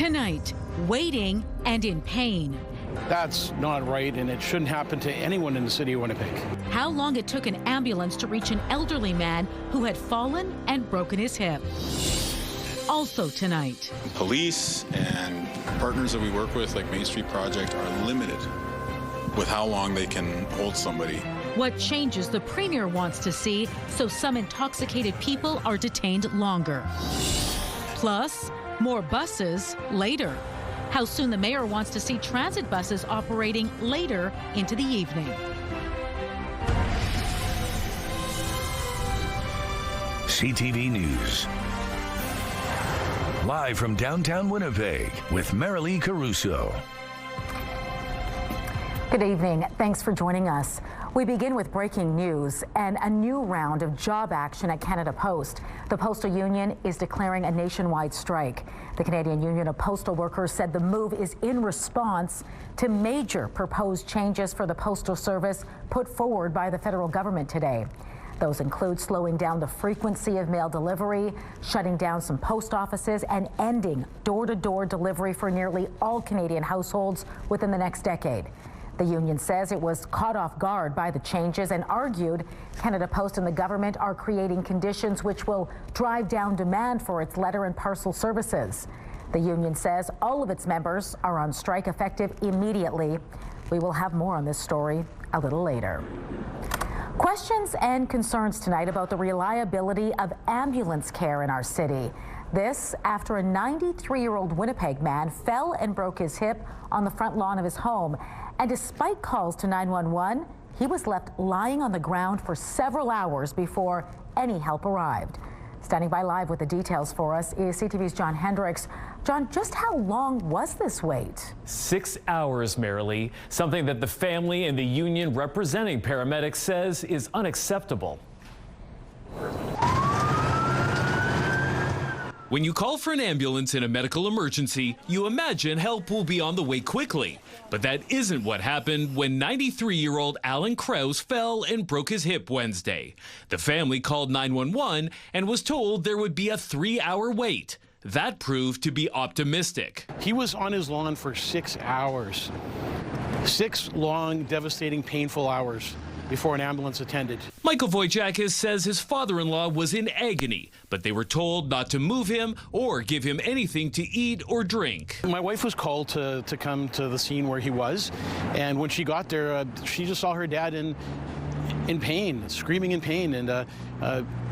Tonight, waiting and in pain. That's not right, and it shouldn't happen to anyone in the city of Winnipeg. How long it took an ambulance to reach an elderly man who had fallen and broken his hip. Also tonight. Police and partners that we work with, like Main Street Project, are limited with how long they can hold somebody. What changes the Premier wants to see so some intoxicated people are detained longer. Plus, more buses later. How soon the mayor wants to see transit buses operating later into the evening. CTV News. Live from downtown Winnipeg with Marilee Caruso. Good evening. Thanks for joining us. We begin with breaking news and a new round of job action at Canada Post. The Postal Union is declaring a nationwide strike. The Canadian Union of Postal Workers said the move is in response to major proposed changes for the Postal Service put forward by the federal government today. Those include slowing down the frequency of mail delivery, shutting down some post offices, and ending door-to-door delivery for nearly all Canadian households within the next decade. The union says it was caught off guard by the changes and argued Canada Post and the government are creating conditions which will drive down demand for its letter and parcel services. The union says all of its members are on strike effective immediately. We will have more on this story a little later. Questions and concerns tonight about the reliability of ambulance care in our city. This after a 93-year-old Winnipeg man fell and broke his hip on the front lawn of his home. And despite calls to 911, he was left lying on the ground for several hours before any help arrived. Standing by live with the details for us is CTV's John Hendricks. John, just how long was this wait? 6 hours, Marilee, something that the family and the union representing paramedics says is unacceptable. When you call for an ambulance in a medical emergency, you imagine help will be on the way quickly. But that isn't what happened when 93-year-old Alan Krause fell and broke his hip Wednesday. The family called 911 and was told there would be a 3-hour wait. That proved to be optimistic. He was on his lawn for 6 hours. 6 long, devastating, painful hours before an ambulance attended. Michael Wojciechowski says his father-in-law was in agony, but they were told not to move him or give him anything to eat or drink. My wife was called to come to the scene where he was, and when she got there, she just saw her dad in pain, screaming in pain, and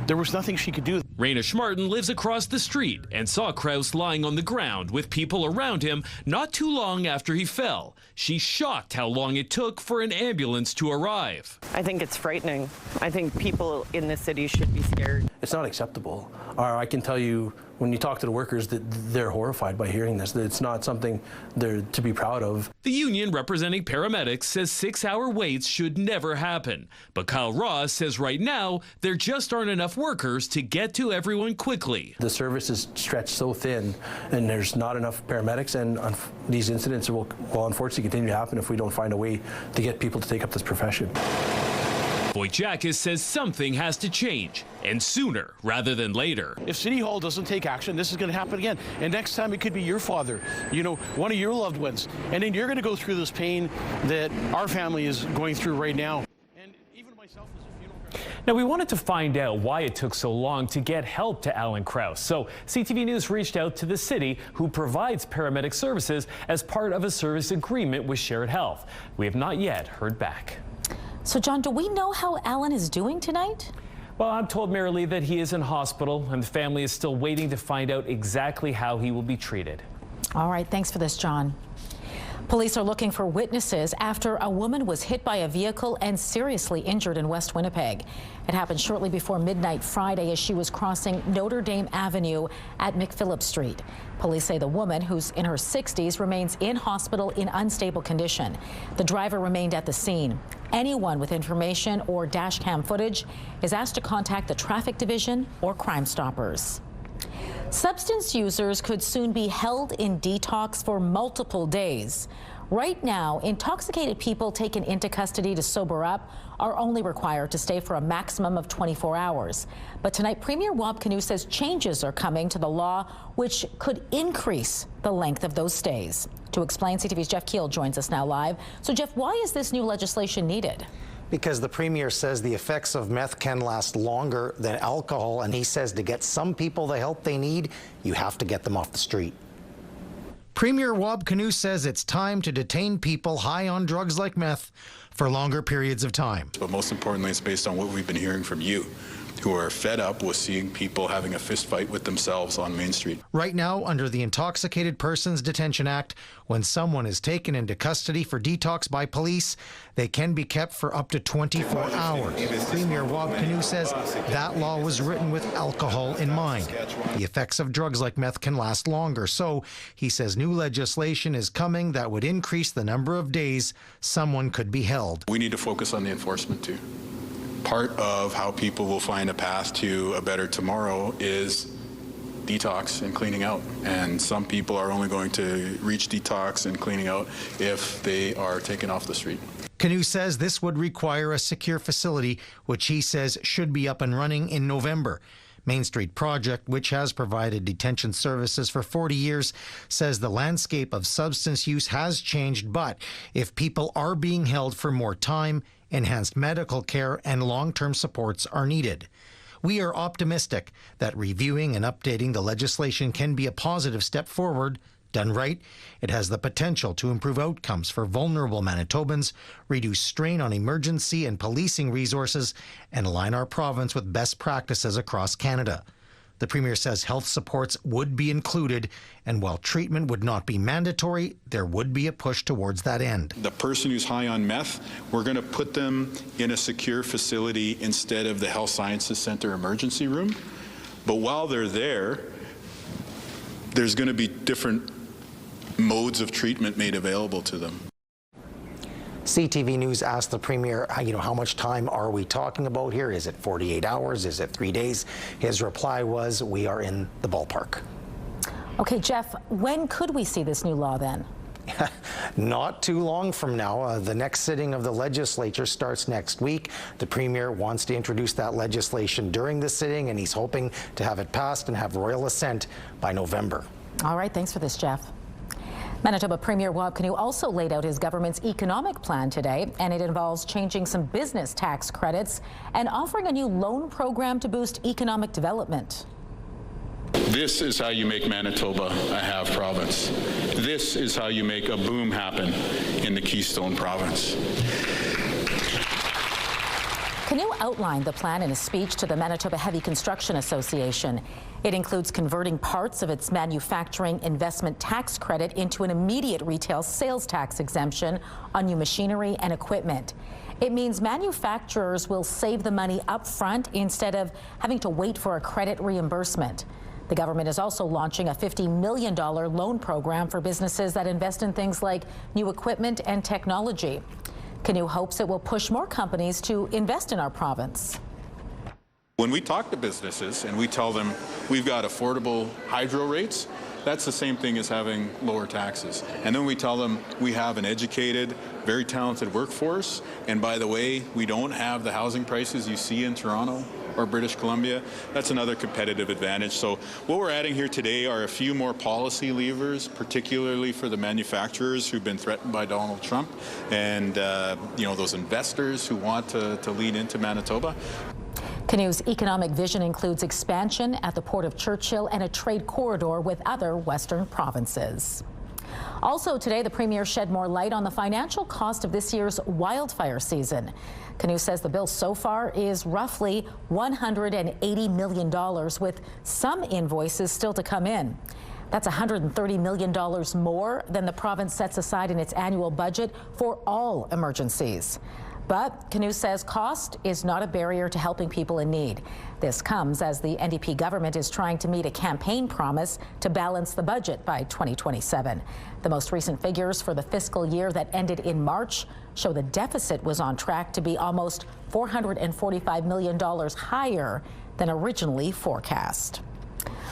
there was nothing she could do. Raina Schmartin lives across the street and saw Krause lying on the ground with people around him not too long after he fell. She's shocked how long it took for an ambulance to arrive. I think it's frightening. I think people in the city should be scared. It's not acceptable. I can tell you, when you talk to the workers, that they're horrified by hearing this. That it's not something they're to be proud of. The union representing paramedics says 6-hour waits should never happen. But Kyle Ross says right now there just aren't enough workers to get to everyone quickly. The service is stretched so thin, and there's not enough paramedics, and these incidents will unfortunately continue to happen if we don't find a way to get people to take up this profession. Wojciechowski says something has to change, and sooner rather than later. If City Hall doesn't take action, this is going to happen again. And next time it could be your father, one of your loved ones. And then you're going to go through this pain that our family is going through right now. And even myself as a funeral director. Now, we wanted to find out why it took so long to get help to Alan Krause. So CTV News reached out to the city, who provides paramedic services as part of a service agreement with Shared Health. We have not yet heard back. So, John, do we know how Alan is doing tonight? Well, I'm told, Marilee, that he is in hospital and the family is still waiting to find out exactly how he will be treated. All right, thanks for this, John. Police are looking for witnesses after a woman was hit by a vehicle and seriously injured in West Winnipeg. It happened shortly before midnight Friday as she was crossing Notre Dame Avenue at McPhillip Street. Police say the woman, who's in her 60s, remains in hospital in unstable condition. The driver remained at the scene. Anyone with information or dash cam footage is asked to contact the Traffic Division or Crime Stoppers. Substance users could soon be held in detox for multiple days. Right now, intoxicated people taken into custody to sober up are only required to stay for a maximum of 24 hours. But tonight, Premier Wab Kinew says changes are coming to the law, which could increase the length of those stays. To explain, CTV's Jeff Keel joins us now live. So, Jeff, why is this new legislation needed? Because the Premier says the effects of meth can last longer than alcohol, and he says to get some people the help they need, you have to get them off the street. Premier Wab Kinew says it's time to detain people high on drugs like meth for longer periods of time. But most importantly, it's based on what we've been hearing from you, who are fed up with seeing people having a fist fight with themselves on Main Street. Right now, under the Intoxicated Persons Detention Act, when someone is taken into custody for detox by police, they can be kept for up to 24 hours. Premier Wab Kinew says that law was written with alcohol in mind. The effects of drugs like meth can last longer, so he says new legislation is coming that would increase the number of days someone could be held. We need to focus on the enforcement too. Part of how people will find a path to a better tomorrow is detox and cleaning out. And some people are only going to reach detox and cleaning out if they are taken off the street. Kinew says this would require a secure facility, which he says should be up and running in November. Main Street Project, which has provided detention services for 40 years, says the landscape of substance use has changed, but if people are being held for more time, enhanced medical care and long-term supports are needed. We are optimistic that reviewing and updating the legislation can be a positive step forward. Done right, it has the potential to improve outcomes for vulnerable Manitobans, reduce strain on emergency and policing resources, and align our province with best practices across Canada. The Premier says health supports would be included, and while treatment would not be mandatory, there would be a push towards that end. The person who's high on meth, we're going to put them in a secure facility instead of the Health Sciences Centre emergency room. But while they're there, there's going to be different modes of treatment made available to them. CTV News asked the Premier, how much time are we talking about here? Is it 48 hours? Is it 3 days? His reply was, we are in the ballpark. Okay, Jeff, when could we see this new law then? Not too long from now. The next sitting of the legislature starts next week. The Premier wants to introduce that legislation during the sitting, and he's hoping to have it passed and have royal assent by November. All right, thanks for this, Jeff. Manitoba Premier Wab Kinew also laid out his government's economic plan today, and it involves changing some business tax credits and offering a new loan program to boost economic development. This is how you make Manitoba a have province. This is how you make a boom happen in the Keystone province. Kinew outlined the plan in a speech to the Manitoba Heavy Construction Association. It includes converting parts of its manufacturing investment tax credit into an immediate retail sales tax exemption on new machinery and equipment. It means manufacturers will save the money up front instead of having to wait for a credit reimbursement. The government is also launching a $50 million loan program for businesses that invest in things like new equipment and technology. Kinew hopes it will push more companies to invest in our province. When we talk to businesses and we tell them we've got affordable hydro rates, that's the same thing as having lower taxes. And then we tell them we have an educated, very talented workforce, and by the way, we don't have the housing prices you see in Toronto or British Columbia. That's another competitive advantage. So what we're adding here today are a few more policy levers, particularly for the manufacturers who've been threatened by Donald Trump and those investors who want to lean into Manitoba. Kinew's economic vision includes expansion at the Port of Churchill and a trade corridor with other Western provinces. Also today, the Premier shed more light on the financial cost of this year's wildfire season. Kinew says the bill so far is roughly $180 million, with some invoices still to come in. That's $130 million more than the province sets aside in its annual budget for all emergencies. But Kinew says cost is not a barrier to helping people in need. This comes as the NDP government is trying to meet a campaign promise to balance the budget by 2027. The most recent figures for the fiscal year that ended in March show the deficit was on track to be almost $445 million higher than originally forecast.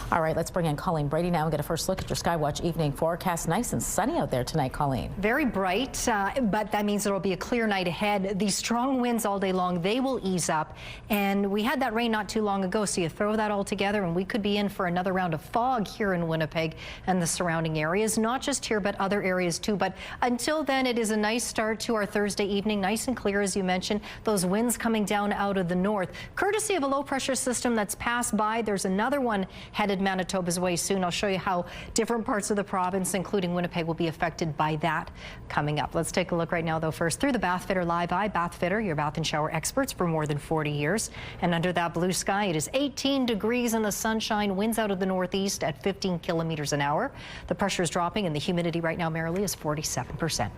All right, let's bring in Colleen Brady now and get a first look at your Skywatch evening forecast. Nice and sunny out there tonight, Colleen. Very bright, but that means it'll be a clear night ahead. These strong winds all day long, they will ease up. And we had that rain not too long ago, so you throw that all together and we could be in for another round of fog here in Winnipeg and the surrounding areas. Not just here, but other areas too. But until then, it is a nice start to our Thursday evening. Nice and clear, as you mentioned. Those winds coming down out of the north, courtesy of a low pressure system that's passed by. There's another one headed Manitoba's way soon. I'll show you how different parts of the province, including Winnipeg, will be affected by that coming up. Let's take a look right now, though. First, through the Bath Fitter Live Eye. Bath Fitter, your bath and shower experts for more than 40 years. And under that blue sky, it is 18 degrees in the sunshine. Winds out of the northeast at 15 kilometers an hour. The pressure is dropping and the humidity right now, Marilee, is 47%.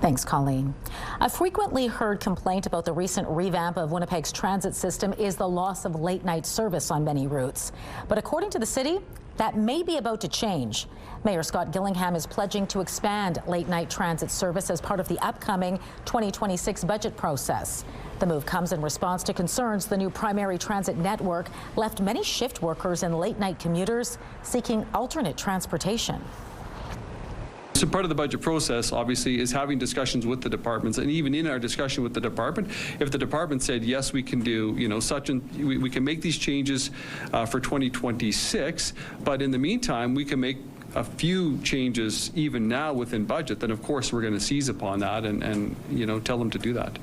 Thanks, Colleen. A frequently heard complaint about the recent revamp of Winnipeg's transit system is the loss of late-night service on many routes. But according to the city, that may be about to change. Mayor Scott Gillingham is pledging to expand late-night transit service as part of the upcoming 2026 budget process. The move comes in response to concerns the new primary transit network left many shift workers and late-night commuters seeking alternate transportation. So part of the budget process, obviously, is having discussions with the departments, and even in our discussion with the department, if the department said, yes, we can do, such and we can make these changes for 2026, but in the meantime, we can make a few changes even now within budget, then of course we're going to seize upon that and tell them to do that.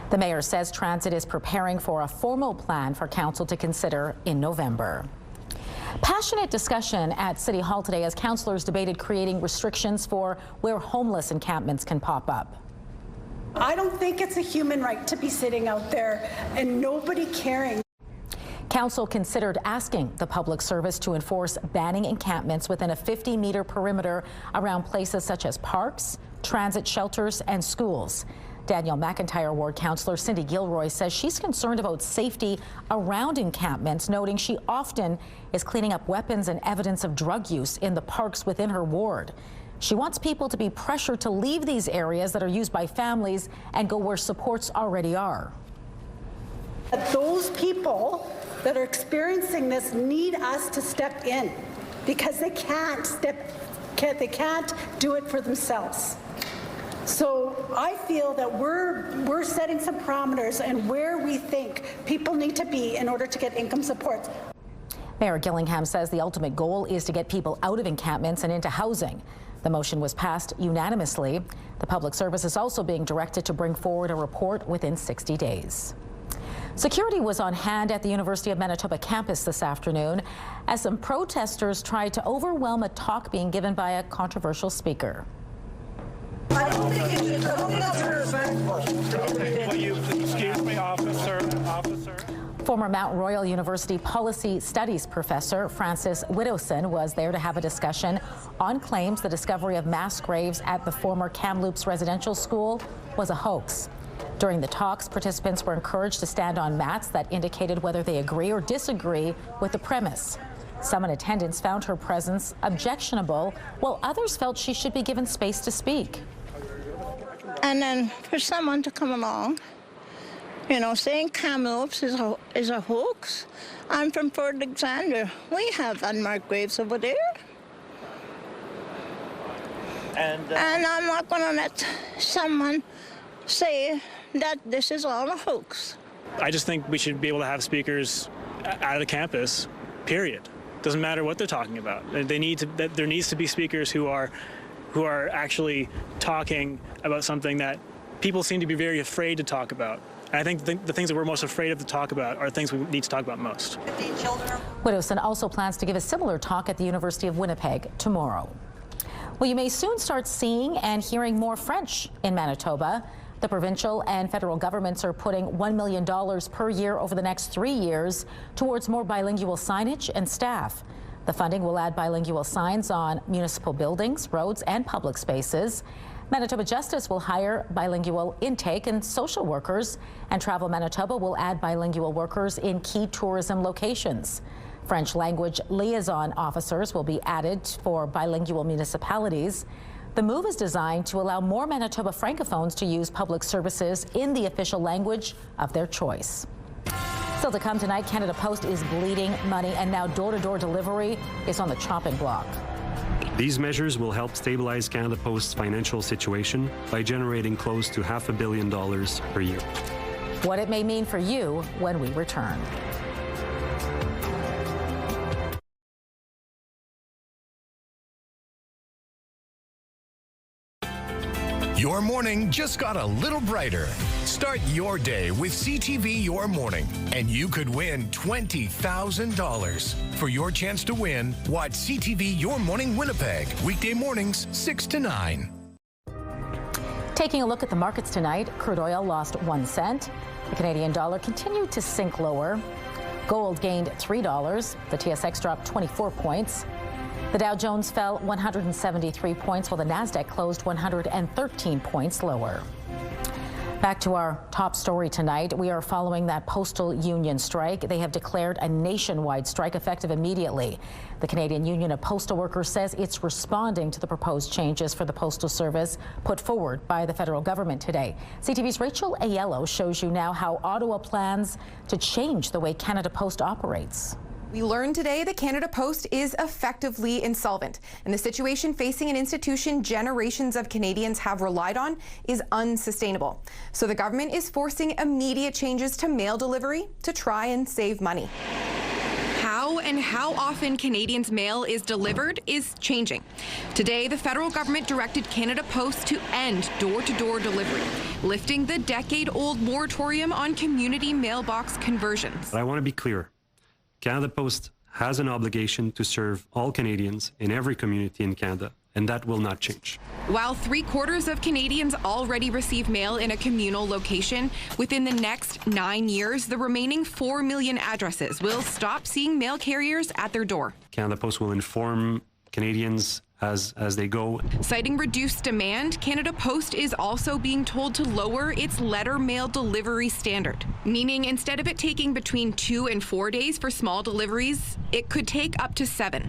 The mayor says transit is preparing for a formal plan for council to consider in November. Passionate discussion at City Hall today as councillors debated creating restrictions for where homeless encampments can pop up. I don't think it's a human right to be sitting out there and nobody caring. Council considered asking the public service to enforce banning encampments within a 50-meter perimeter around places such as parks, transit shelters, and schools. Daniel McIntyre Ward Councillor Cindy Gilroy says she's concerned about safety around encampments, noting she often is cleaning up weapons and evidence of drug use in the parks within her ward. She wants people to be pressured to leave these areas that are used by families and go where supports already are. Those people that are experiencing this need us to step in because they can't do it for themselves. So I feel that we're setting some parameters and where we think people need to be in order to get income support. Mayor Gillingham says the ultimate goal is to get people out of encampments and into housing. The motion was passed unanimously. The public service is also being directed to bring forward a report within 60 days. Security was on hand at the University of Manitoba campus this afternoon as some protesters tried to overwhelm a talk being given by a controversial speaker. I don't think it should Will you excuse me, officer? Former Mount Royal University Policy Studies professor Francis Widdowson was there to have a discussion on claims the discovery of mass graves at the former Kamloops residential school was a hoax. During the talks, participants were encouraged to stand on mats that indicated whether they agree or disagree with the premise. Some in attendance found her presence objectionable, while others felt she should be given space to speak. And then for someone to come along, saying Kamloops is a hoax. I'm from Fort Alexander. We have unmarked graves over there. And I'm not going to let someone say that this is all a hoax. I just think we should be able to have speakers out of the campus, period. Doesn't matter what they're talking about. There needs to be speakers who are actually talking about something that people seem to be very afraid to talk about. And I think the things that we're most afraid of to talk about are things we need to talk about most. Widdowson also plans to give a similar talk at the University of Winnipeg tomorrow. Well, you may soon start seeing and hearing more French in Manitoba. The provincial and federal governments are putting $1 million per year over the next 3 years towards more bilingual signage and staff. The funding will add bilingual signs on municipal buildings, roads, and public spaces. Manitoba Justice will hire bilingual intake and social workers, and Travel Manitoba will add bilingual workers in key tourism locations. French language liaison officers will be added for bilingual municipalities. The move is designed to allow more Manitoba Francophones to use public services in the official language of their choice. Still to come tonight, Canada Post is bleeding money, and now door-to-door delivery is on the chopping block. These measures will help stabilize Canada Post's financial situation by generating close to $500 million per year. What it may mean for you when we return. Your morning just got a little brighter. Start your day with CTV Your Morning, and you could win $20,000. For your chance to win, watch CTV Your Morning Winnipeg, weekday mornings 6 to 9. Taking a look at the markets tonight, crude oil lost 1 cent. The Canadian dollar continued to sink lower. Gold gained $3. The TSX dropped 24 points. The Dow Jones fell 173 points, while the Nasdaq closed 113 points lower. Back to our top story tonight. We are following that postal union strike. They have declared a nationwide strike effective immediately. The Canadian Union of Postal Workers says it's responding to the proposed changes for the Postal Service put forward by the federal government today. CTV's Rachel Aiello shows you now how Ottawa plans to change the way Canada Post operates. We learned today that Canada Post is effectively insolvent, and the situation facing an institution generations of Canadians have relied on is unsustainable. So the government is forcing immediate changes to mail delivery to try and save money. How and how often Canadians' mail is delivered is changing. Today, the federal government directed Canada Post to end door-to-door delivery, lifting the decade-old moratorium on community mailbox conversions. But I want to be clear. Canada Post has an obligation to serve all Canadians in every community in Canada, and that will not change. While 3/4 of Canadians already receive mail in a communal location, within the next 9 years, the remaining 4 million addresses will stop seeing mail carriers at their door. Canada Post will inform Canadians as they go. Citing reduced demand, Canada Post is also being told to lower its letter mail delivery standard, meaning instead of it taking between 2 and 4 days for small deliveries, it could take up to 7.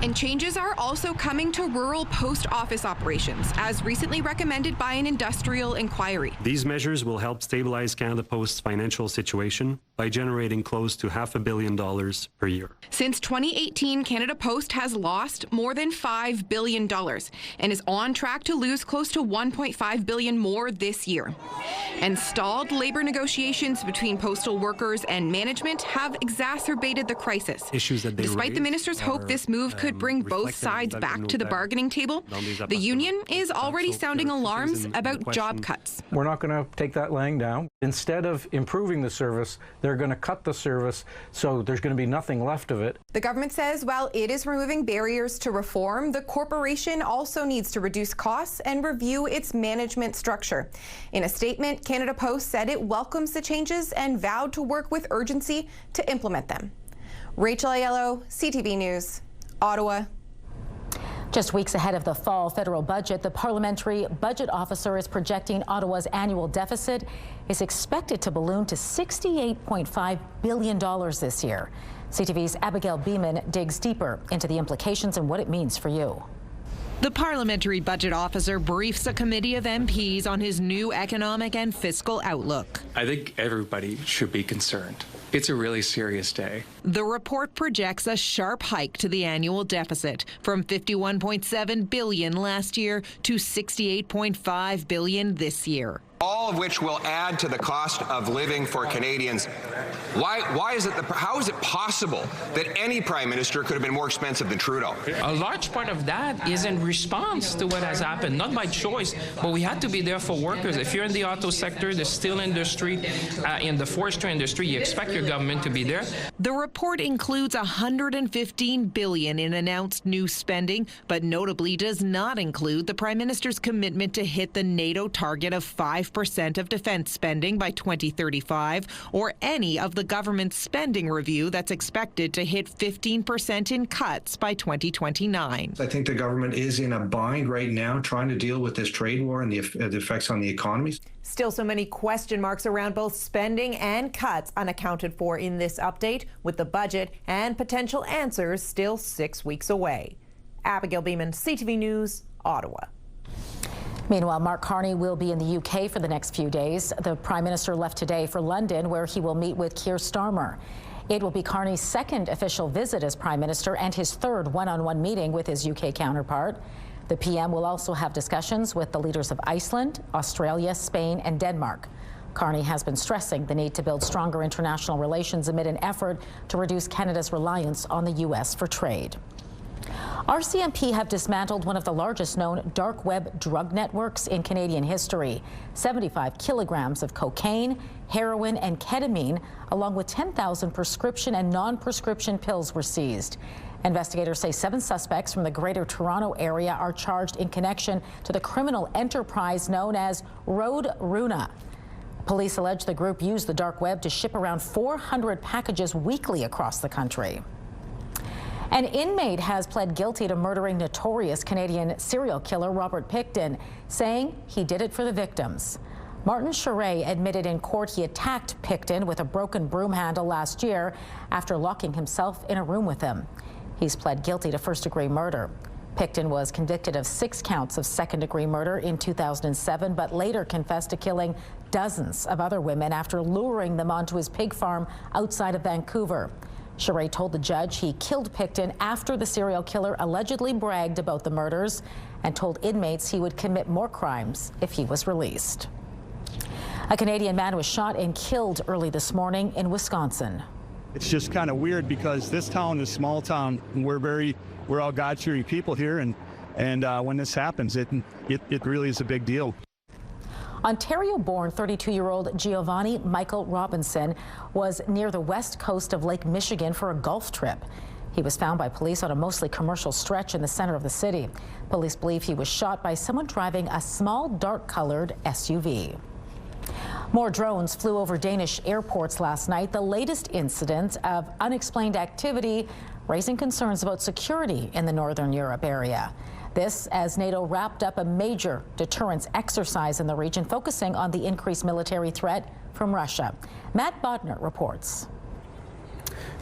And changes are also coming to rural post office operations, as recently recommended by an industrial inquiry. These measures will help stabilize Canada Post's financial situation by generating close to $500 million per year. Since 2018, Canada Post has lost more than $5 billion and is on track to lose close to $1.5 billion more this year. And stalled labor negotiations between postal workers and management have exacerbated the crisis. Issues that they Despite the minister's hope this move could bring both sides back to the bargaining table, the union is already sounding alarms about job cuts. We're not going to take that laying down. Instead of improving the service, they're going to cut the service, so there's going to be nothing left of it. The government says while it is removing barriers to reform, the corporation also needs to reduce costs and review its management structure. In a statement, Canada Post said it welcomes the changes and vowed to work with urgency to implement them. Rachel Aiello, CTV News, Ottawa. Just weeks ahead of the fall federal budget, the parliamentary budget officer is projecting Ottawa's annual deficit is expected to balloon to $68.5 billion this year. CTV's Abigail Beeman digs deeper into the implications and what it means for you. The parliamentary budget officer briefs a committee of MPs on his new economic and fiscal outlook. I think everybody should be concerned. It's a really serious day. The report projects a sharp hike to the annual deficit from $51.7 billion last year to $68.5 billion this year. All of which will add to the cost of living for Canadians. Why is it how is it possible that any prime minister could have been more expensive than Trudeau? A large part of that is in response to what has happened, not by choice, but we had to be there for workers. If you're in the auto sector, the steel industry, in the forestry industry, you expect your government to be there. The report includes $115 billion in announced new spending, but notably does not include the prime minister's commitment to hit the NATO target of 5% of defense spending by 2035, or any of the government's spending review that's expected to hit 15% in cuts by 2029. I think the government is in a bind right now trying to deal with this trade war and the effects on the economy. Still so many question marks around both spending and cuts unaccounted for in this update, with the budget and potential answers still 6 weeks away. Abigail Beeman, CTV News, Ottawa. Meanwhile, Mark Carney will be in the UK for the next few days. The Prime Minister left today for London, where he will meet with Keir Starmer. It will be Carney's second official visit as Prime Minister and his third one-on-one meeting with his UK counterpart. The PM will also have discussions with the leaders of Iceland, Australia, Spain, and Denmark. Carney has been stressing the need to build stronger international relations amid an effort to reduce Canada's reliance on the U.S. for trade. RCMP have dismantled one of the largest known dark web drug networks in Canadian history. 75 kilograms of cocaine, heroin, and ketamine, along with 10,000 prescription and non-prescription pills were seized. Investigators say 7 suspects from the Greater Toronto area are charged in connection to the criminal enterprise known as Road Runa. Police allege the group used the dark web to ship around 400 packages weekly across the country. An inmate has pled guilty to murdering notorious Canadian serial killer Robert Pickton, saying he did it for the victims. Martin Charest admitted in court he attacked Pickton with a broken broom handle last year after locking himself in a room with him. He's pled guilty to first-degree murder. Pickton was convicted of 6 counts of second-degree murder in 2007, but later confessed to killing dozens of other women after luring them onto his pig farm outside of Vancouver. Charest told the judge he killed Pickton after the serial killer allegedly bragged about the murders and told inmates he would commit more crimes if he was released. A Canadian man was shot and killed early this morning in Wisconsin. It's just kind of weird because this town is a small town. And we're all God-fearing people here, and when this happens, it really is a big deal. Ontario-born 32-year-old Giovanni Michael Robinson was near the west coast of Lake Michigan for a golf trip. He was found by police on a mostly commercial stretch in the center of the city. Police believe he was shot by someone driving a small dark-colored SUV. More drones flew over Danish airports last night, the latest incident of unexplained activity, raising concerns about security in the Northern Europe area. This as NATO wrapped up a major deterrence exercise in the region, focusing on the increased military threat from Russia. Matt Bodner reports.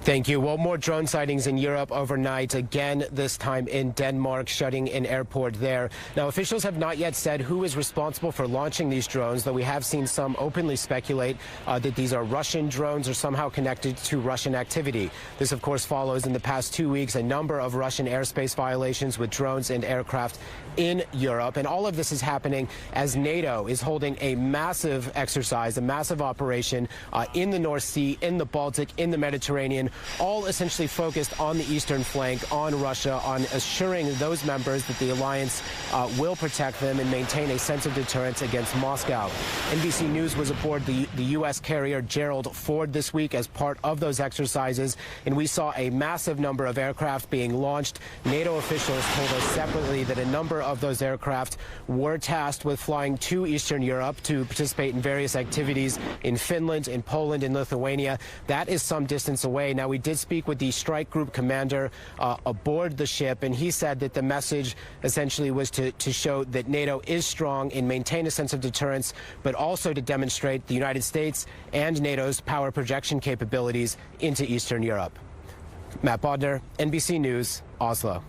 Thank you. Well, more drone sightings in Europe overnight, again, this time in Denmark, shutting an airport there. Now, officials have not yet said who is responsible for launching these drones, though we have seen some openly speculate that these are Russian drones or somehow connected to Russian activity. This, of course, follows in the past 2 weeks a number of Russian airspace violations with drones and aircraft in Europe. And all of this is happening as NATO is holding a massive exercise, a massive operation in the North Sea, in the Baltic, in the Mediterranean, all essentially focused on the eastern flank, on Russia, on assuring those members that the alliance will protect them and maintain a sense of deterrence against Moscow. NBC News was aboard the U.S. carrier Gerald Ford this week as part of those exercises, and we saw a massive number of aircraft being launched. NATO officials told us separately that a number of those aircraft were tasked with flying to Eastern Europe to participate in various activities in Finland, in Poland, in Lithuania. That is some distance away. Now, we did speak with the strike group commander aboard the ship, and he said that the message essentially was to show that NATO is strong and maintain a sense of deterrence, but also to demonstrate the United States and NATO's power projection capabilities into Eastern Europe. Matt Bodner, NBC News, Oslo.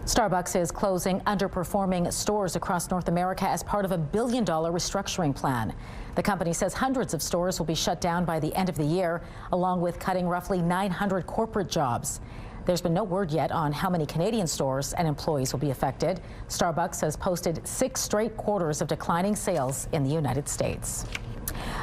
Starbucks is closing underperforming stores across North America as part of a $1 billion restructuring plan. The company says hundreds of stores will be shut down by the end of the year, along with cutting roughly 900 corporate jobs. There's been no word yet on how many Canadian stores and employees will be affected. Starbucks has posted 6 straight quarters of declining sales in the United States.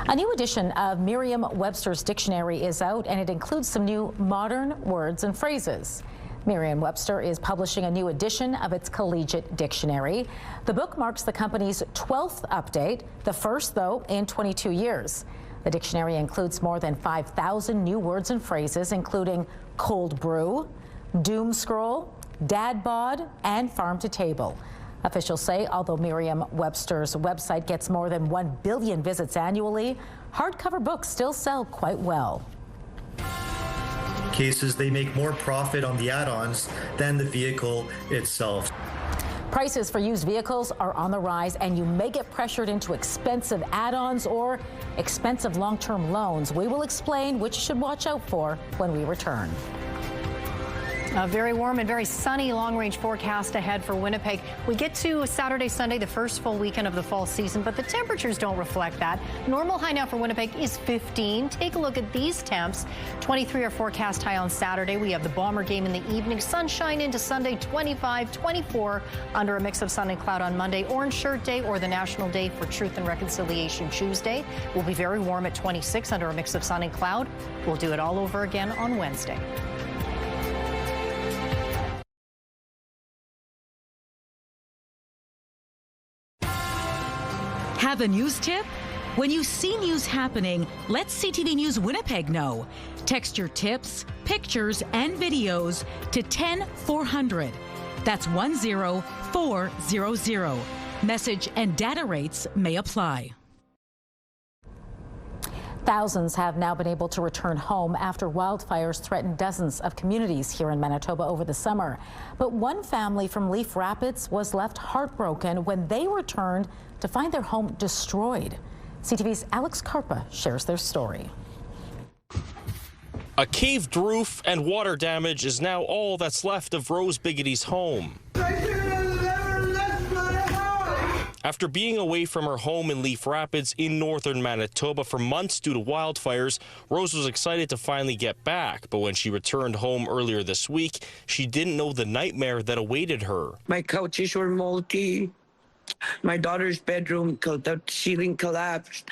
A new edition of Merriam-Webster's dictionary is out, and it includes some new modern words and phrases. Merriam-Webster is publishing a new edition of its collegiate dictionary. The book marks the company's 12th update, the first, though, in 22 years. The dictionary includes more than 5,000 new words and phrases, including cold brew, doom scroll, dad bod, and farm to table. Officials say although Merriam-Webster's website gets more than 1 billion visits annually, hardcover books still sell quite well. Cases, they make more profit on the add-ons than the vehicle itself. Prices for used vehicles are on the rise, and you may get pressured into expensive add-ons or expensive long-term loans. We will explain which you should watch out for when we return. A very warm and very sunny long-range forecast ahead for Winnipeg. We get to Saturday, Sunday, the first full weekend of the fall season, but the temperatures don't reflect that. Normal high now for Winnipeg is 15. Take a look at these temps. 23 are forecast high on Saturday. We have the Bomber game in the evening. Sunshine into Sunday, 25, 24 under a mix of sun and cloud on Monday. Orange Shirt Day or the National Day for Truth and Reconciliation Tuesday will be very warm at 26 under a mix of sun and cloud. We'll do it all over again on Wednesday. Have a news tip? When you see news happening, let CTV News Winnipeg know. Text your tips, pictures, and videos to 10400. That's 10400. Message and data rates may apply. Thousands have now been able to return home after wildfires threatened dozens of communities here in Manitoba over the summer. But one family from Leaf Rapids was left heartbroken when they returned to find their home destroyed. CTV's Alex Karpa shares their story. A caved roof and water damage is now all that's left of Rose Biggety's home. After being away from her home in Leaf Rapids in northern Manitoba for months due to wildfires, Rose was excited to finally get back. But when she returned home earlier this week, she didn't know the nightmare that awaited her. My couches were moldy. My daughter's bedroom, the ceiling collapsed.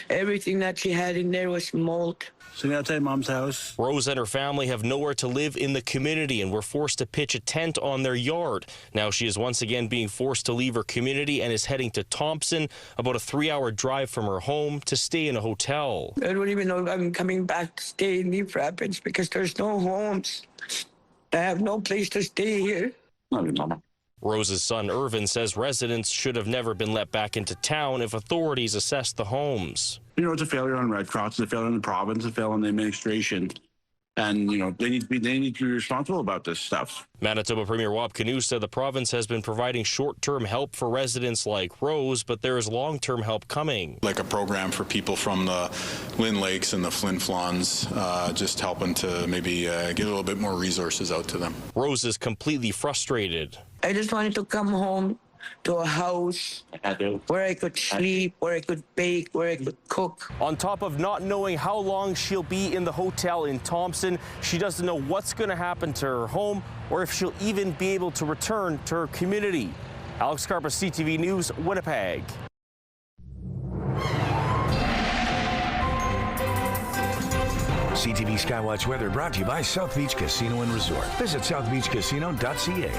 Everything that she had in there was mold. Sitting outside Mom's house. Rose and her family have nowhere to live in the community and were forced to pitch a tent on their yard. Now she is once again being forced to leave her community and is heading to Thompson, about a 3-hour drive from her home, to stay in a hotel. I don't even know if I'm coming back to stay in Leaf Rapids because there's no homes. I have no place to stay here. Mama. Rose's son Irvin says residents should have never been let back into town if authorities assessed the homes. You know, it's a failure on Red Cross, it's a failure on the province, a failure on the administration. And, you know, they need to be responsible about this stuff. Manitoba Premier Wab Kinew said the province has been providing short-term help for residents like Rose, but there is long-term help coming. Like a program for people from the Lynn Lakes and the Flin Flons, just helping to maybe get a little bit more resources out to them. Rose is completely frustrated. I just wanted to come home to a house where I could sleep, where I could bake, where I could cook. On top of not knowing how long she'll be in the hotel in Thompson, she doesn't know what's going to happen to her home or if she'll even be able to return to her community. Alex Karpa, CTV News, Winnipeg. CTV Skywatch weather brought to you by South Beach Casino and Resort. Visit southbeachcasino.ca.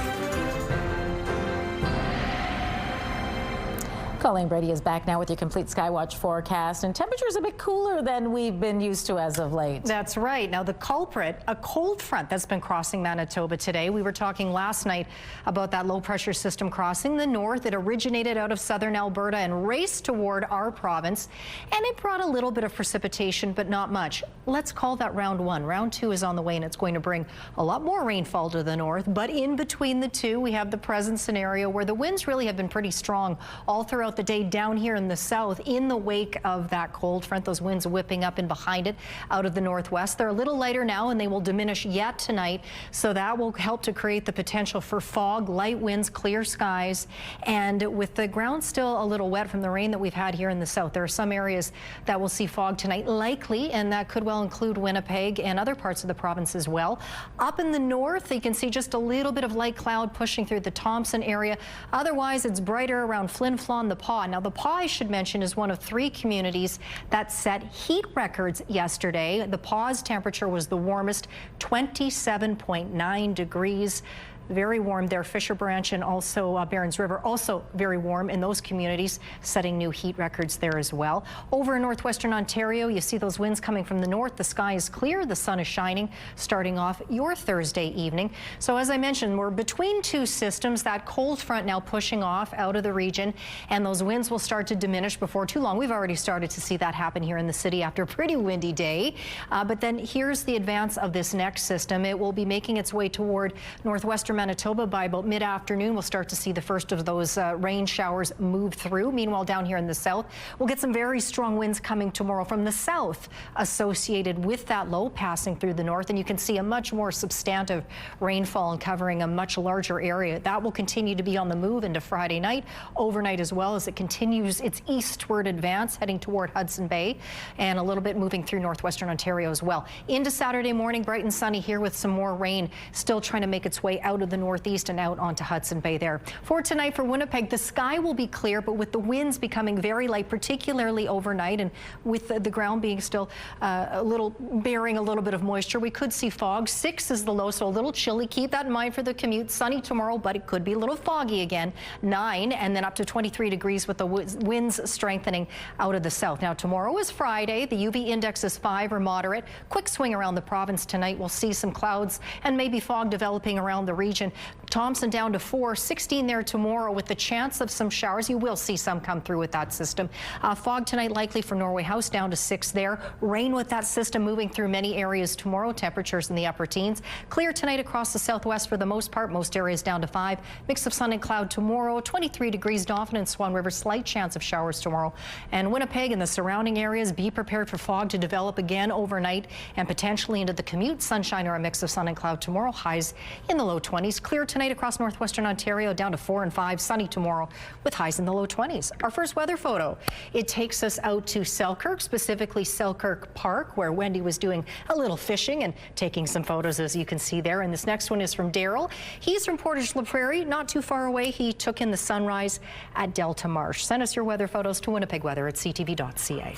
Colleen Brady is back now with your complete Skywatch forecast, and temperatures a bit cooler than we've been used to as of late. That's right. Now the culprit, a cold front that's been crossing Manitoba today. We were talking last night about that low pressure system crossing the north. It originated out of southern Alberta and raced toward our province, and it brought a little bit of precipitation, but not much. Let's call that round one. Round two is on the way, and it's going to bring a lot more rainfall to the north. But in between the two, we have the present scenario where the winds really have been pretty strong all throughout the day down here in the south in the wake of that cold front. Those winds whipping up and behind it out of the northwest. They're a little lighter now, and they will diminish yet tonight, so that will help to create the potential for fog, light winds, clear skies, and with the ground still a little wet from the rain that we've had here in the south, there are some areas that will see fog tonight likely, and that could well include Winnipeg and other parts of the province as well. Up in the north, you can see just a little bit of light cloud pushing through the Thompson area. Otherwise, it's brighter around Flin Flon, the Paw. Now, the Paw, I should mention, is one of 3 communities that set heat records yesterday. The Paw's temperature was the warmest, 27.9 degrees. Very warm there. Fisher Branch and also Barons River, also very warm in those communities, setting new heat records there as well. Over in northwestern Ontario, you see those winds coming from the north. The sky is clear. The sun is shining, starting off your Thursday evening. So as I mentioned, we're between two systems. That cold front now pushing off out of the region, and those winds will start to diminish before too long. We've already started to see that happen here in the city after a pretty windy day. But then here's the advance of this next system. It will be making its way toward northwestern Manitoba, by about mid-afternoon, we'll start to see the first of those rain showers move through. Meanwhile, down here in the south, we'll get some very strong winds coming tomorrow from the south associated with that low passing through the north. And you can see a much more substantive rainfall and covering a much larger area. That will continue to be on the move into Friday night, overnight as well, as it continues its eastward advance, heading toward Hudson Bay, and a little bit moving through northwestern Ontario as well. Into Saturday morning, bright and sunny here with some more rain still trying to make its way out of the northeast and out onto Hudson Bay there. For tonight for Winnipeg, the sky will be clear, but with the winds becoming very light, particularly overnight, and with the ground being still bearing a little bit of moisture, we could see fog. 6 is the low, so a little chilly. Keep that in mind for the commute. Sunny tomorrow, but it could be a little foggy again. 9 and then up to 23 degrees with the winds strengthening out of the south. Now tomorrow is Friday. The UV index is 5 or moderate. Quick swing around the province tonight. We'll see some clouds and maybe fog developing around the region. Thompson down to 4, 16 there tomorrow with the chance of some showers. You will see some come through with that system. Fog tonight likely for Norway House, down to 6 there. Rain with that system moving through many areas tomorrow. Temperatures in the upper teens. Clear tonight across the southwest for the most part. Most areas down to 5. Mix of sun and cloud tomorrow. 23 degrees Dauphin and Swan River. Slight chance of showers tomorrow. And Winnipeg and the surrounding areas, be prepared for fog to develop again overnight and potentially into the commute. Sunshine or a mix of sun and cloud tomorrow. Highs in the low 20s. Clear tonight across northwestern Ontario, down to 4 and 5. Sunny tomorrow with highs in the low 20s. Our first weather photo. It takes us out to Selkirk, specifically Selkirk Park, where Wendy was doing a little fishing and taking some photos, as you can see there. And this next one is from Daryl. He's from Portage La Prairie, not too far away. He took in the sunrise at Delta Marsh. Send us your weather photos to Winnipeg Weather at ctv.ca.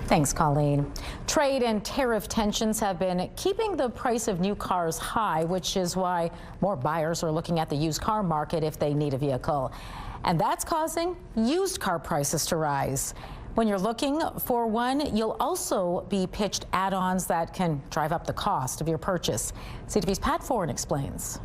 Thanks, Colleen. Trade and tariff tensions have been keeping the price of new cars high, which is why more buyers are looking at the used car market if they need a vehicle. And that's causing used car prices to rise. When you're looking for one, you'll also be pitched add-ons that can drive up the cost of your purchase. CTV's Pat Foran explains.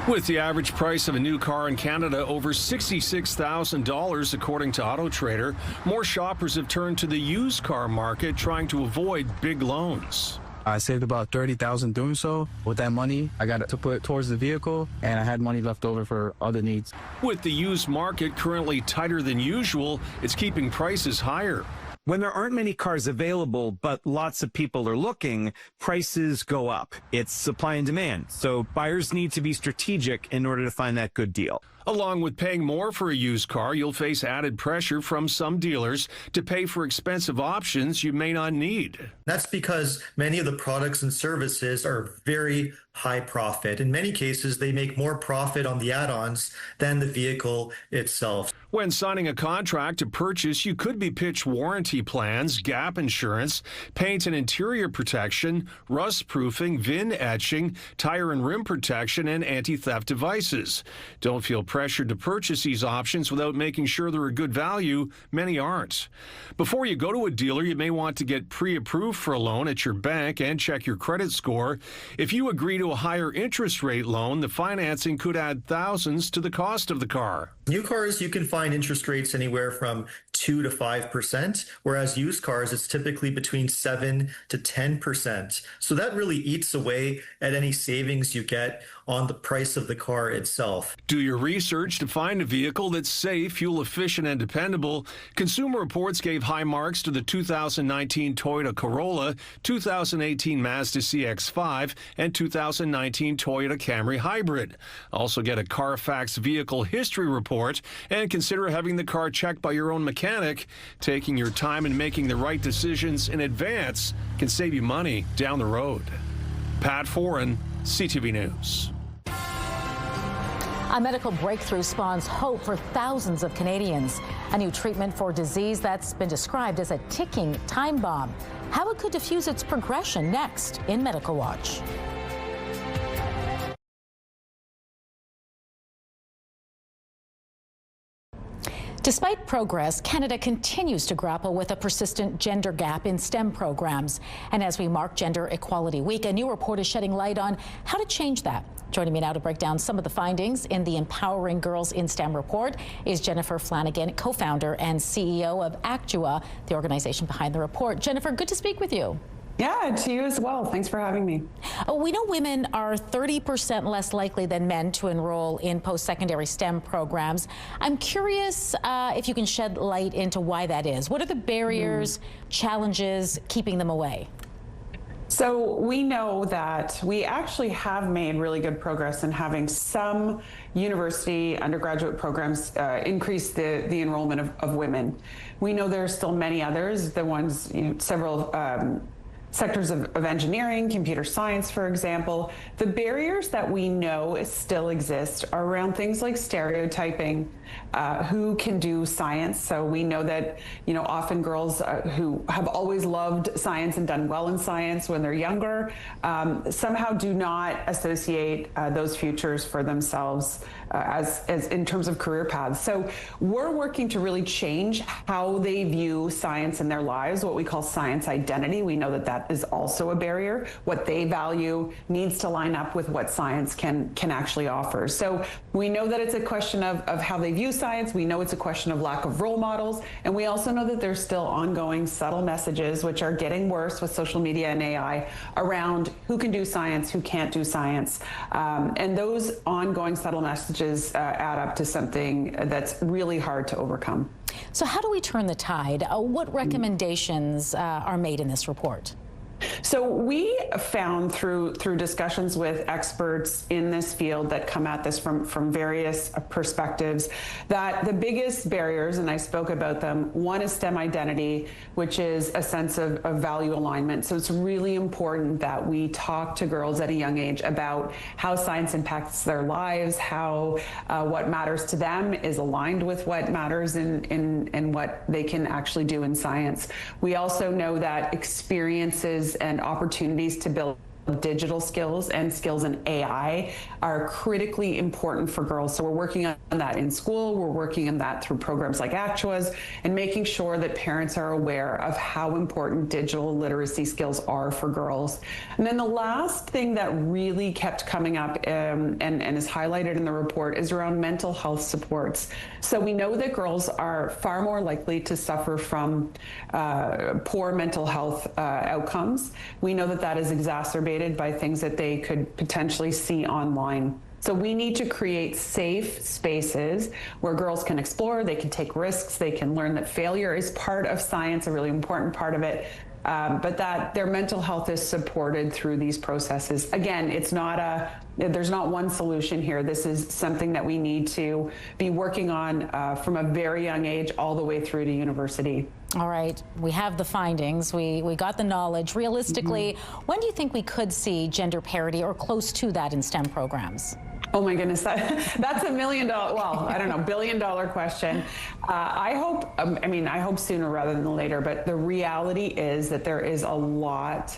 With the average price of a new car in Canada over $66,000, according to Auto Trader, more shoppers have turned to the used car market, trying to avoid big loans. I saved about $30,000 doing so. With that money, I got to put towards the vehicle, and I had money left over for other needs. With the used market currently tighter than usual, it's keeping prices higher. When there aren't many cars available, but lots of people are looking, prices go up. It's supply and demand, so buyers need to be strategic in order to find that good deal. Along with paying more for a used car, you'll face added pressure from some dealers to pay for expensive options you may not need. That's because many of the products and services are very high profit. In many cases, they make more profit on the add-ons than the vehicle itself. When signing a contract to purchase, you could be pitched warranty plans, gap insurance, paint and interior protection, rust proofing, VIN etching, tire and rim protection, and anti-theft devices. Don't feel pressured to purchase these options without making sure they're a good value. Many aren't. Before you go to a dealer, you may want to get pre-approved for a loan at your bank and check your credit score. If you agree to a higher interest rate loan, the financing could add thousands to the cost of the car. New cars, you can find interest rates anywhere from 2 to 5%, whereas used cars, it's typically between 7 to 10%. So that really eats away at any savings you get on the price of the car itself. Do your research to find a vehicle that's safe, fuel efficient, and dependable. Consumer Reports gave high marks to the 2019 Toyota Corolla, 2018 Mazda CX-5, and 2019 Toyota Camry Hybrid. Also get a Carfax vehicle history report and consider having the car checked by your own mechanic. Taking your time and making the right decisions in advance can save you money down the road. Pat Foran, CTV News. A medical breakthrough spawns hope for thousands of Canadians. A new treatment for disease that's been described as a ticking time bomb. How it could diffuse its progression next in Medical Watch. Despite progress, Canada continues to grapple with a persistent gender gap in STEM programs. And as we mark Gender Equality Week, a new report is shedding light on how to change that. Joining me now to break down some of the findings in the Empowering Girls in STEM report is Jennifer Flanagan, co-founder and CEO of Actua, the organization behind the report. Jennifer, good to speak with you. Yeah, to you as well. Thanks for having me. We know women are 30% less likely than men to enroll in post-secondary STEM programs. I'm curious if you can shed light into why that is. What are the barriers, challenges keeping them away? So we know that we actually have made really good progress in having some university undergraduate programs increase the enrollment of women. We know there are still many others, the ones, several sectors of engineering, computer science, for example. The barriers that we know still exist are around things like stereotyping, who can do science. So we know that, often girls who have always loved science and done well in science when they're younger somehow do not associate those futures for themselves as in terms of career paths. So we're working to really change how they view science in their lives, what we call science identity. We know that that is also a barrier. What they value needs to line up with what science can actually offer. So we know that it's a question of how they view science. We know it's a question of lack of role models. And we also know that there's still ongoing subtle messages, which are getting worse with social media and AI, around who can do science, who can't do science. And those ongoing subtle messages add up to something that's really hard to overcome. So how do we turn the tide? What recommendations are made in this report? So we found through discussions with experts in this field that come at this from various perspectives that the biggest barriers, and I spoke about them, one is STEM identity, which is a sense of value alignment. So it's really important that we talk to girls at a young age about how science impacts their lives, how what matters to them is aligned with what matters in what they can actually do in science. We also know that experiences and opportunities to build digital skills and skills in AI are critically important for girls. So we're working on that in school. We're working on that through programs like Actuas and making sure that parents are aware of how important digital literacy skills are for girls. And then the last thing that really kept coming up and is highlighted in the report is around mental health supports. So we know that girls are far more likely to suffer from poor mental health outcomes. We know that that is exacerbated by things that they could potentially see online. So we need to create safe spaces where girls can explore, they can take risks, they can learn that failure is part of science, a really important part of it, but that their mental health is supported through these processes. Again, there's not one solution here. This is something that we need to be working on from a very young age all the way through to university. All right, we have the findings, we got the knowledge. Realistically, when do you think we could see gender parity or close to that in STEM programs? Oh my goodness, that's $1 million, well, I don't know, $1 billion question. I hope sooner rather than later, but the reality is that there's a lot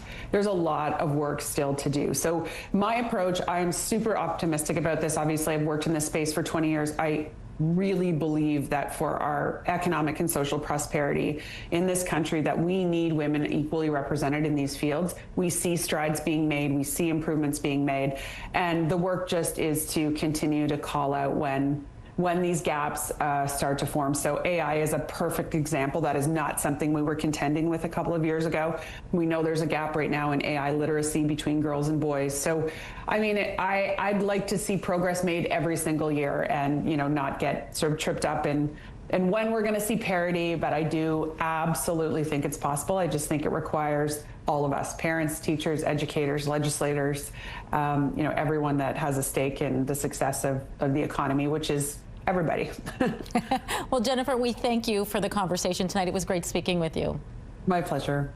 of work still to do. So my approach, I am super optimistic about this. Obviously, I've worked in this space for 20 years. I really believe that for our economic and social prosperity in this country, that we need women equally represented in these fields. We see strides being made, we see improvements being made, and the work just is to continue to call out when these gaps start to form. So AI is a perfect example. That is not something we were contending with a couple of years ago. We know there's a gap right now in AI literacy between girls and boys. So, I mean, I'd like to see progress made every single year and, not get sort of tripped up in when we're going to see parity, but I do absolutely think it's possible. I just think it requires all of us, parents, teachers, educators, legislators, everyone that has a stake in the success of the economy, which is everybody. Well, Jennifer, we thank you for the conversation tonight. It was great speaking with you. My pleasure.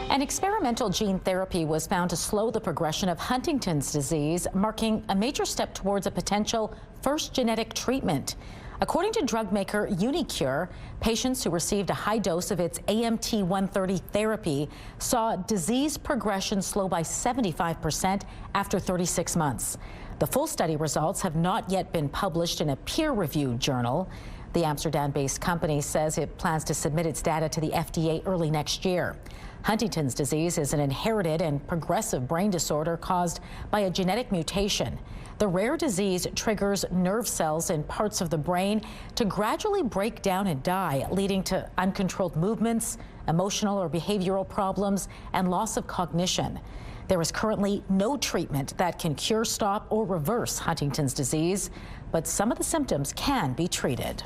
An experimental gene therapy was found to slow the progression of Huntington's disease, marking a major step towards a potential first genetic treatment. According to drug maker Unicure, patients who received a high dose of its AMT-130 therapy saw disease progression slow by 75% after 36 months. The full study results have not yet been published in a peer-reviewed journal. The Amsterdam-based company says it plans to submit its data to the FDA early next year. Huntington's disease is an inherited and progressive brain disorder caused by a genetic mutation. The rare disease triggers nerve cells in parts of the brain to gradually break down and die, leading to uncontrolled movements, emotional or behavioral problems, and loss of cognition. There is currently no treatment that can cure, stop, or reverse Huntington's disease, but some of the symptoms can be treated.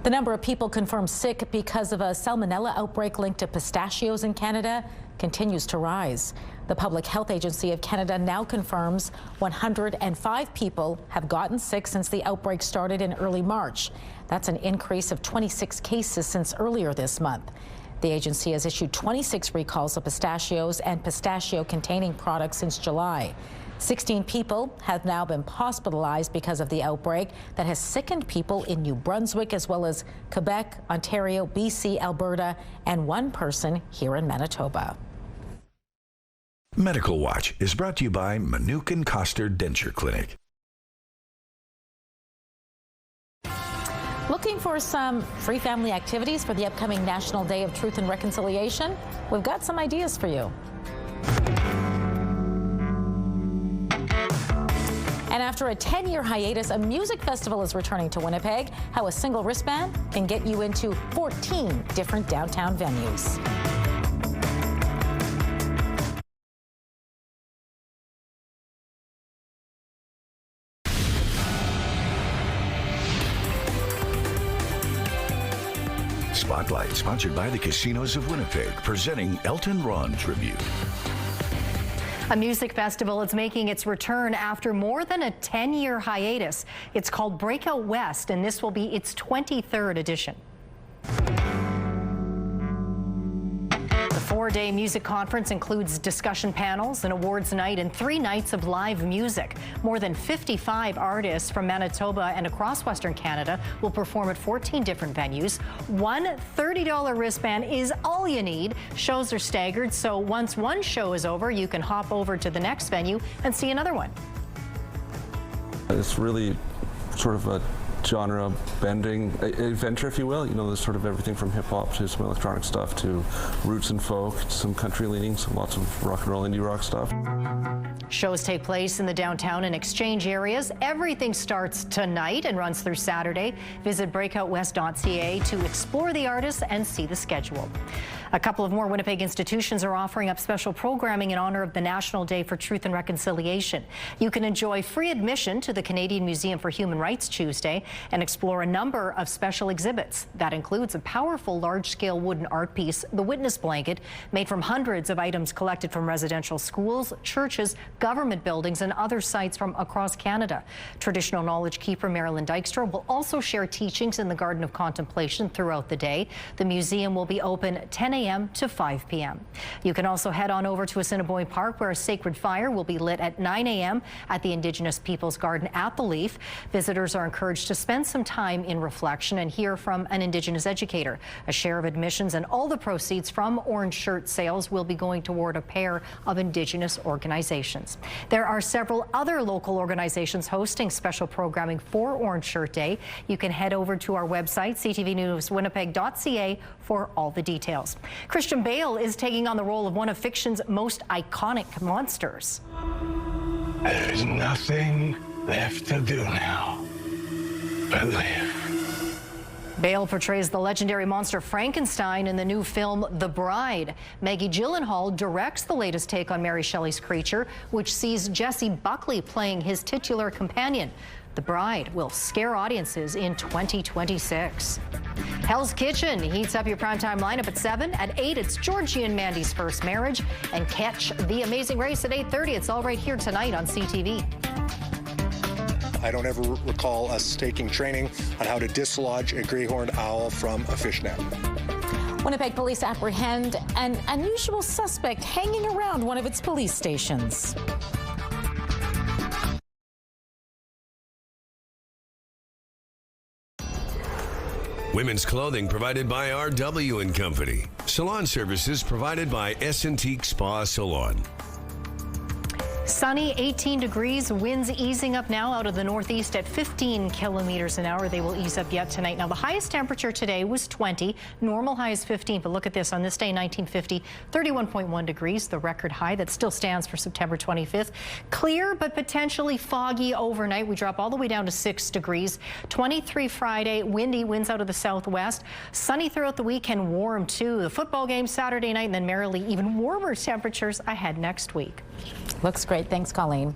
The number of people confirmed sick because of a Salmonella outbreak linked to pistachios in Canada continues to rise. The Public Health Agency of Canada now confirms 105 people have gotten sick since the outbreak started in early March. That's an increase of 26 cases since earlier this month. The agency has issued 26 recalls of pistachios and pistachio-containing products since July. 16 people have now been hospitalized because of the outbreak that has sickened people in New Brunswick, as well as Quebec, Ontario, BC, Alberta, and one person here in Manitoba. Medical Watch is brought to you by Manuke and Coster Denture Clinic. Looking for some free family activities for the upcoming National Day of Truth and Reconciliation? We've got some ideas for you. And after a 10-year hiatus, a music festival is returning to Winnipeg. How a single wristband can get you into 14 different downtown venues. Spotlight, sponsored by the Casinos of Winnipeg, presenting Elton Ron Tribute. A music festival is making its return after more than a 10-year hiatus. It's called Breakout West, and this will be its 23rd edition. The 4-day music conference includes discussion panels, an awards night, and 3 nights of live music. More than 55 artists from Manitoba and across Western Canada will perform at 14 different venues. One $30 wristband is all you need. Shows are staggered, so once one show is over, you can hop over to the next venue and see another one. It's really sort of a genre bending adventure, if you will. You know, there's sort of everything from hip hop to some electronic stuff to roots and folk, some country leanings, lots of rock and roll, indie rock stuff. Shows take place in the downtown and exchange areas. Everything starts tonight and runs through Saturday. Visit breakoutwest.ca to explore the artists and see the schedule. A couple of more Winnipeg institutions are offering up special programming in honor of the National Day for Truth and Reconciliation. You can enjoy free admission to the Canadian Museum for Human Rights Tuesday and explore a number of special exhibits. That includes a powerful large-scale wooden art piece, the Witness Blanket, made from hundreds of items collected from residential schools, churches, government buildings, and other sites from across Canada. Traditional knowledge keeper Marilyn Dykstra will also share teachings in the Garden of Contemplation throughout the day. The museum will be open 10 a.m. to 5 p.m. You can also head on over to Assiniboine Park, where a sacred fire will be lit at 9 a.m. at the Indigenous Peoples Garden at the Leaf. Visitors are encouraged to spend some time in reflection and hear from an Indigenous educator. A share of admissions and all the proceeds from orange shirt sales will be going toward a pair of Indigenous organizations. There are several other local organizations hosting special programming for Orange Shirt Day. You can head over to our website, ctvnewswinnipeg.ca, for all the details. Christian Bale is taking on the role of one of fiction's most iconic monsters. There's nothing left to do now but live. Bale portrays the legendary monster Frankenstein in the new film The Bride. Maggie Gyllenhaal directs the latest take on Mary Shelley's creature, which sees Jessie Buckley playing his titular companion. The Bride will scare audiences in 2026. Hell's Kitchen heats up your primetime lineup at 7. At 8, it's Georgie and Mandy's First Marriage. And catch The Amazing Race at 8:30. It's all right here tonight on CTV. I don't ever recall us taking training on how to dislodge a grey-horned owl from a fish net. Winnipeg police apprehend an unusual suspect hanging around one of its police stations. Women's clothing provided by RW & Company. Salon services provided by S&T Spa Salon. Sunny, 18 degrees, winds easing up now out of the northeast at 15 kilometers an hour. They will ease up yet tonight. Now, the highest temperature today was 20. Normal high is 15, but look at this. On this day, 1950, 31.1 degrees, the record high. That still stands for September 25th. Clear, but potentially foggy overnight. We drop all the way down to 6 degrees. 23 Friday, windy, winds out of the southwest. Sunny throughout the weekend, warm too. The football game Saturday night, and then merrily even warmer temperatures ahead next week. Looks great. Thanks, Colleen.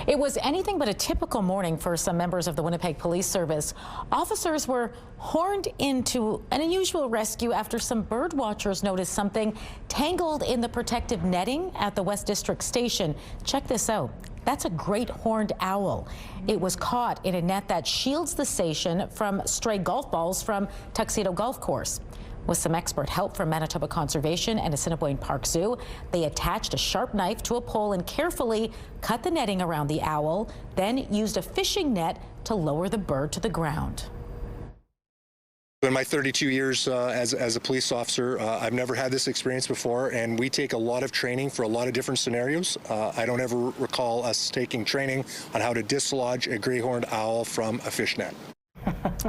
It was anything but a typical morning for some members of the Winnipeg Police Service. Officers were horned into an unusual rescue after some bird watchers noticed something tangled in the protective netting at the West District Station. Check this out. That's a great horned owl. It was caught in a net that shields the station from stray golf balls from Tuxedo Golf Course. With some expert help from Manitoba Conservation and Assiniboine Park Zoo, they attached a sharp knife to a pole and carefully cut the netting around the owl, then used a fishing net to lower the bird to the ground. In my 32 years as a police officer, I've never had this experience before, and we take a lot of training for a lot of different scenarios. I don't ever recall us taking training on how to dislodge a gray horned owl from a fish net.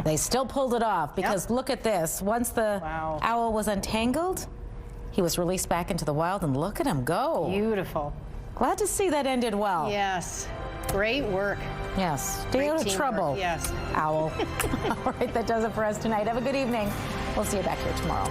They still pulled it off because look at this. Once the owl was untangled, he was released back into the wild, and look at him go. Beautiful. Glad to see that ended well. Yes. Great work. Yes. Stay out of trouble. Yes. Owl. All right, that does it for us tonight. Have a good evening. We'll see you back here tomorrow.